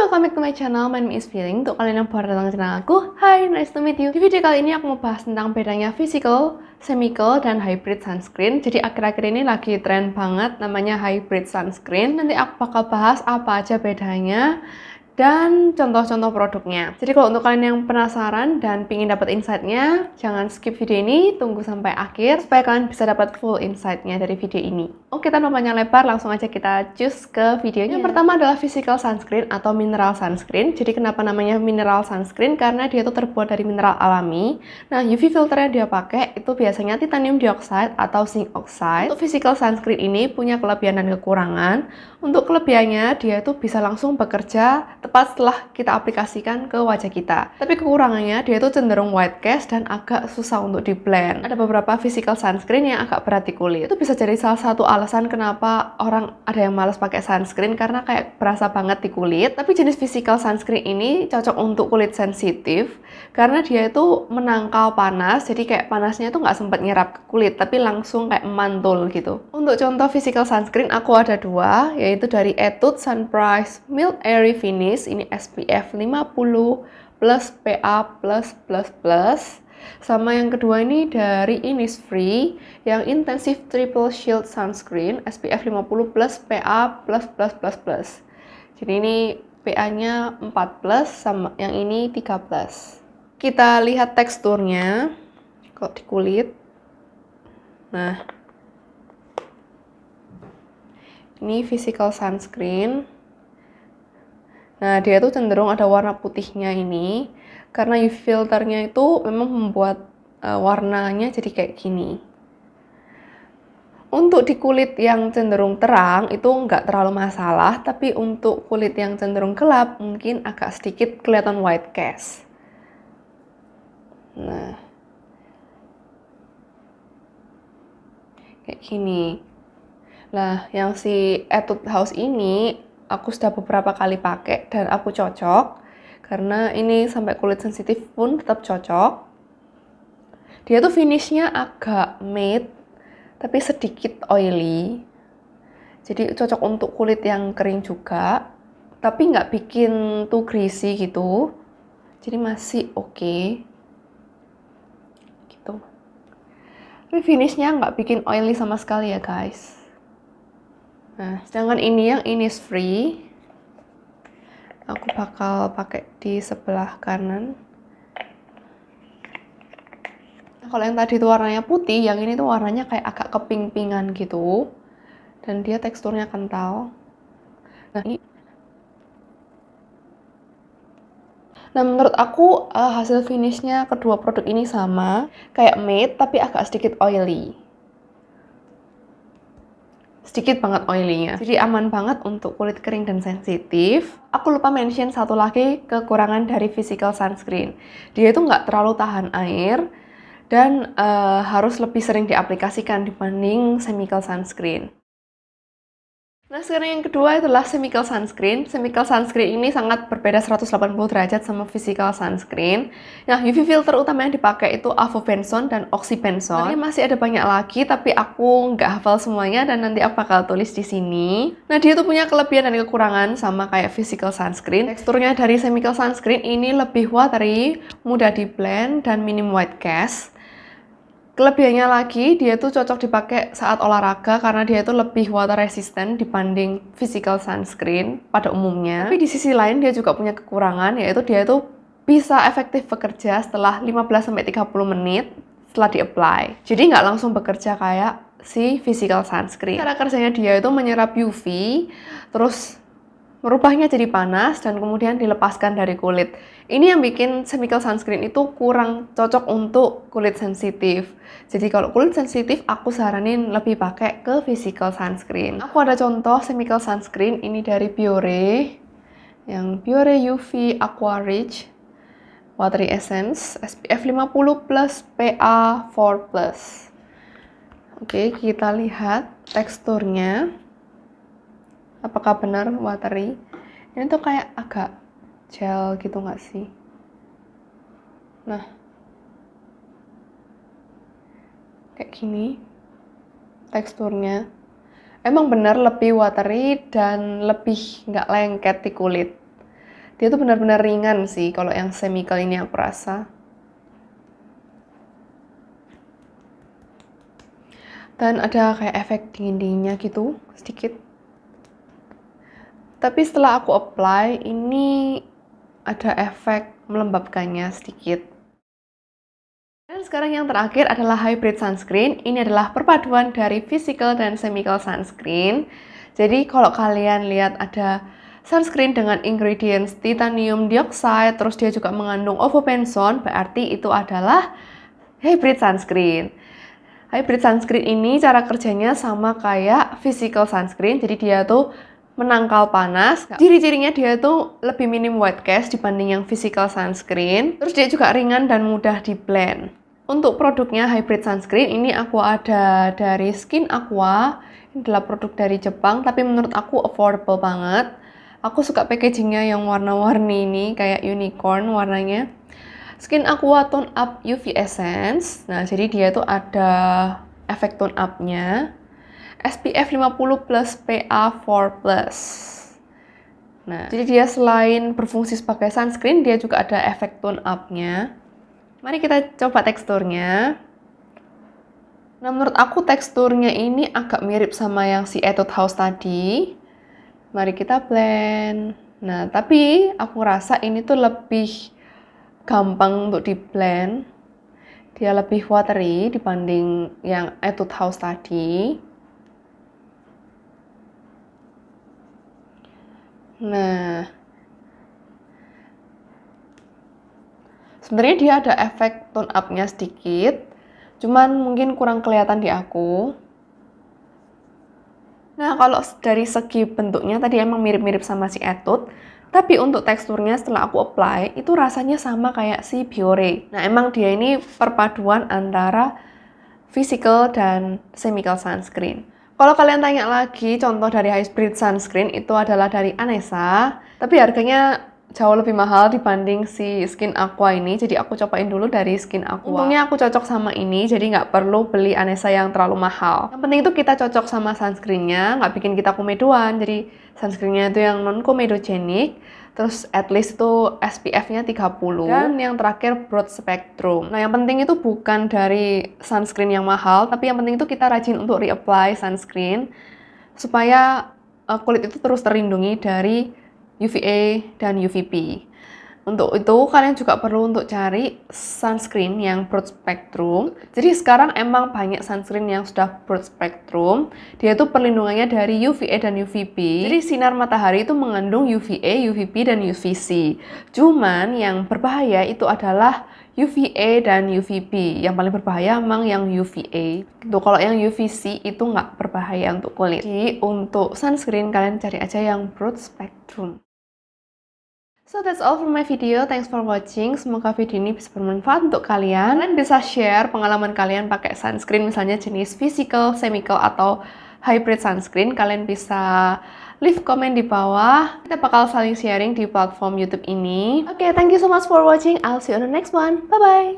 welcome back to my channel. My name is Feeling. Untuk kalian yang baru datang ke channel aku, hi, nice to meet you. Di video kali ini aku mau bahas tentang bedanya physical, chemical, dan hybrid sunscreen. Jadi akhir-akhir ini lagi tren banget namanya hybrid sunscreen. Nanti aku bakal bahas apa aja bedanya dan contoh-contoh produknya. Jadi kalau untuk kalian yang penasaran dan pingin dapat insight-nya, jangan skip video ini, tunggu sampai akhir supaya kalian bisa dapat full insight-nya dari video ini. Oke, tanpa panjang lebar, langsung aja kita cus ke videonya. Yang pertama adalah physical sunscreen atau mineral sunscreen. Jadi kenapa namanya mineral sunscreen? Karena dia itu terbuat dari mineral alami. Nah, UV filter yang dia pakai itu biasanya titanium dioxide atau zinc oxide. Untuk physical sunscreen ini punya kelebihan dan kekurangan. Untuk kelebihannya, dia itu bisa langsung bekerja tepat setelah kita aplikasikan ke wajah kita. Tapi kekurangannya, dia itu cenderung white cast dan agak susah untuk di blend. Ada beberapa physical sunscreen yang agak berat di kulit. Itu bisa jadi salah satu alasan kenapa orang ada yang malas pakai sunscreen karena kayak berasa banget di kulit. Tapi jenis physical sunscreen ini cocok untuk kulit sensitif karena dia itu menangkal panas, jadi kayak panasnya itu nggak sempat nyerap ke kulit, tapi langsung kayak mantul gitu. Untuk contoh physical sunscreen aku ada dua, yaitu dari Etude Sunrise Mild Airy Finish, ini SPF 50 plus PA+++. Sama yang kedua ini dari Innisfree yang Intensive Triple Shield Sunscreen SPF 50 plus PA++++. Jadi ini PA-nya 4+, sama yang ini 3+. Kita lihat teksturnya kalau di kulit. Nah, ini physical sunscreen. Nah, dia tuh cenderung ada warna putihnya ini karena UV filternya itu memang membuat warnanya jadi kayak gini. Untuk di kulit yang cenderung terang itu nggak terlalu masalah, tapi untuk kulit yang cenderung gelap mungkin agak sedikit kelihatan white cast. Nah, kayak gini. Nah, yang si Etude House ini aku sudah beberapa kali pakai dan aku cocok karena ini sampai kulit sensitif pun tetap cocok. Dia tuh finishnya agak matte tapi sedikit oily. Jadi cocok untuk kulit yang kering juga, tapi nggak bikin too greasy gitu. Jadi masih oke. Gitu. Tapi finishnya nggak bikin oily sama sekali ya guys. Nah, sedangkan ini yang Innisfree, aku bakal pakai di sebelah kanan. Nah, kalau yang tadi itu warnanya putih, yang ini tuh warnanya kayak agak keping-pingan gitu. Dan dia teksturnya kental. Nah, menurut aku hasil finishnya kedua produk ini sama, kayak matte tapi agak sedikit oily. Sedikit banget oily-nya. Jadi aman banget untuk kulit kering dan sensitif. Aku lupa mention satu lagi kekurangan dari physical sunscreen. Dia itu nggak terlalu tahan air dan harus lebih sering diaplikasikan dibanding chemical sunscreen. Nah, sekarang yang kedua adalah chemical sunscreen. Chemical sunscreen ini sangat berbeda 180 derajat sama physical sunscreen. Nah, UV filter utama yang dipakai itu avobenzone dan oxybenzone. Sebenarnya masih ada banyak lagi, tapi aku nggak hafal semuanya dan nanti aku bakal tulis di sini. Nah, dia tuh punya kelebihan dan kekurangan sama kayak physical sunscreen. Teksturnya dari chemical sunscreen ini lebih watery, mudah di blend, dan minim white cast. Kelebihannya lagi, dia tuh cocok dipakai saat olahraga karena dia itu lebih water resistant dibanding physical sunscreen pada umumnya. Tapi di sisi lain dia juga punya kekurangan, yaitu dia itu bisa efektif bekerja setelah 15-30 menit setelah di-apply. Jadi nggak langsung bekerja kayak si physical sunscreen. Cara kerjanya dia itu menyerap UV, terus merubahnya jadi panas dan kemudian dilepaskan dari kulit. Ini yang bikin chemical sunscreen itu kurang cocok untuk kulit sensitif. Jadi kalau kulit sensitif aku saranin lebih pakai ke physical sunscreen. Aku ada contoh chemical sunscreen ini dari Biore, yang Biore UV Aqua Rich Watery Essence SPF 50 plus PA 4+. Oke, kita lihat teksturnya. Apakah benar watery? Ini tuh kayak agak gel gitu nggak sih? Nah, kayak gini teksturnya. Emang benar lebih watery dan lebih nggak lengket di kulit. Dia tuh benar-benar ringan sih kalau yang chemical ini aku rasa. Dan ada kayak efek dingin-dinginnya gitu, sedikit. Tapi setelah aku apply, ini ada efek melembabkannya sedikit. Dan sekarang yang terakhir adalah hybrid sunscreen. Ini adalah perpaduan dari physical dan chemical sunscreen. Jadi kalau kalian lihat ada sunscreen dengan ingredients titanium dioxide, terus dia juga mengandung avobenzone, berarti itu adalah hybrid sunscreen. Hybrid sunscreen ini cara kerjanya sama kayak physical sunscreen, jadi dia tuh menangkal panas. Ciri-cirinya dia tuh lebih minim white cast dibanding yang physical sunscreen. Terus dia juga ringan dan mudah di blend. Untuk produknya hybrid sunscreen ini aku ada dari Skin Aqua. Ini adalah produk dari Jepang, tapi menurut aku affordable banget. Aku suka packagingnya yang warna-warni ini, kayak unicorn warnanya. Skin Aqua Tone Up UV Essence. Nah, jadi dia tuh ada efek tone up-nya. SPF 50 plus PA4 plus. Nah, jadi dia selain berfungsi sebagai sunscreen, dia juga ada efek tone up-nya. Mari kita coba teksturnya. Nah, menurut aku teksturnya ini agak mirip sama yang si Etude House tadi. Mari kita blend. Nah, tapi aku rasa ini tuh lebih gampang untuk di blend. Dia lebih watery dibanding yang Etude House tadi. Nah, sebenarnya dia ada efek tone up-nya sedikit, cuman mungkin kurang kelihatan di aku. Nah, kalau dari segi bentuknya tadi emang mirip-mirip sama si Etude, tapi untuk teksturnya setelah aku apply, itu rasanya sama kayak si Biore. Nah, emang dia ini perpaduan antara physical dan chemical sunscreen. Kalau kalian tanya lagi, contoh dari hybrid sunscreen itu adalah dari Anessa, tapi harganya jauh lebih mahal dibanding si Skin Aqua ini, jadi aku cobain dulu dari Skin Aqua. Untungnya aku cocok sama ini, jadi nggak perlu beli Anessa yang terlalu mahal. Yang penting itu kita cocok sama sunscreennya, nggak bikin kita komedoan, jadi sunscreennya itu yang non-komedogenic, terus at least itu SPF-nya 30, dan yang terakhir broad spectrum. Nah, yang penting itu bukan dari sunscreen yang mahal, tapi yang penting itu kita rajin untuk reapply sunscreen, supaya kulit itu terus terlindungi dari UVA dan UVB. Untuk itu kalian juga perlu untuk cari sunscreen yang broad spectrum. Jadi sekarang emang banyak sunscreen yang sudah broad spectrum. Dia itu perlindungannya dari UVA dan UVB. Jadi sinar matahari itu mengandung UVA, UVB, dan UVC. Cuman yang berbahaya itu adalah UVA dan UVB. Yang paling berbahaya emang yang UVA. Gitu. Kalau yang UVC itu nggak berbahaya untuk kulit. Jadi untuk sunscreen kalian cari aja yang broad spectrum. So that's all for my video. Thanks for watching. Semoga video ini bisa bermanfaat untuk kalian. Kalian bisa share pengalaman kalian pakai sunscreen, misalnya jenis physical, chemical, atau hybrid sunscreen. Kalian bisa leave comment di bawah. Kita bakal saling sharing di platform YouTube ini. Oke, thank you so much for watching. I'll see you on the next one. Bye-bye.